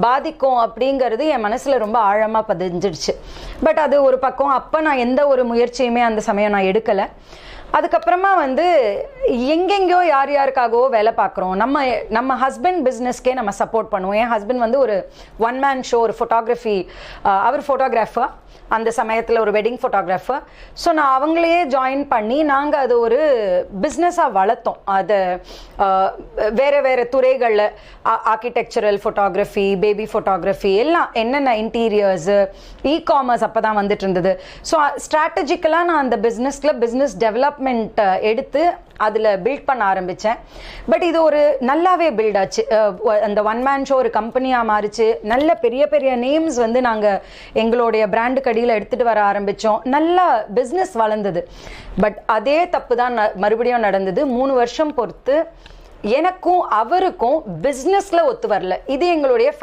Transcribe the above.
பாதிக்கும் அப்படிங்கிறது என் மனசில் ரொம்ப ஆழமாக பதிஞ்சிடுச்சு. பட் அது ஒரு பக்கம். அப்போ நான் எந்த ஒரு முயற்சியுமே அந்த சமயம் நான் எடுக்கலை. அதுக்கப்புறமா வந்து எங்கெங்கேயோ யார் யாருக்காகவோ வேலை பார்க்குறோம். நம்ம ஹஸ்பண்ட் பிஸ்னஸ்க்கே நம்ம சப்போர்ட் பண்ணுவோம். என் ஹஸ்பண்ட் வந்து ஒரு ஒன் மேன் ஷோ, ஒரு ஃபோட்டோகிராஃபி, அவர் ஃபோட்டோகிராஃபர், அந்த சமயத்தில் ஒரு வெட்டிங் ஃபோட்டோகிராஃபர். ஸோ நான் அவங்களையே ஜாயின் பண்ணி நாங்கள் அது ஒரு பிஸ்னஸாக வளர்த்தோம். அதை வேறு வேறு துறைகளில் ஆர்கிடெக்சரல் ஃபோட்டோகிராஃபி, பேபி ஃபோட்டோகிராஃபி, எல்லாம் என்னென்ன இன்டீரியர்ஸு, இ-காமர்ஸ் அப்போ தான் வந்துட்டு இருந்தது. ஸோ ஸ்ட்ராட்டஜிக்கலாக நான் அந்த பிஸ்னஸ் டெவலப்மெண்ட் எடுத்து அதில் பில்ட் பண்ண ஆரம்பித்தேன். பட் இது ஒரு நல்லாவே பில்ட் ஆச்சு. அந்த ஒன் மேன் ஷோ ஒரு கம்பெனியாக மாறிச்சு. நல்ல பெரிய பெரிய நேம்ஸ் வந்து நாங்கள் எங்களுடைய பிராண்டு கடியில் எடுத்துகிட்டு வர ஆரம்பித்தோம். நல்லா பிஸ்னஸ் வளர்ந்தது. பட் அதே தப்பு தான் மறுபடியும் நடந்தது. 3 வருஷம் பொறுத்து எனக்கும் அவருக்கும் பிஸ்னஸில் ஒத்து வரல. இது எங்களுடைய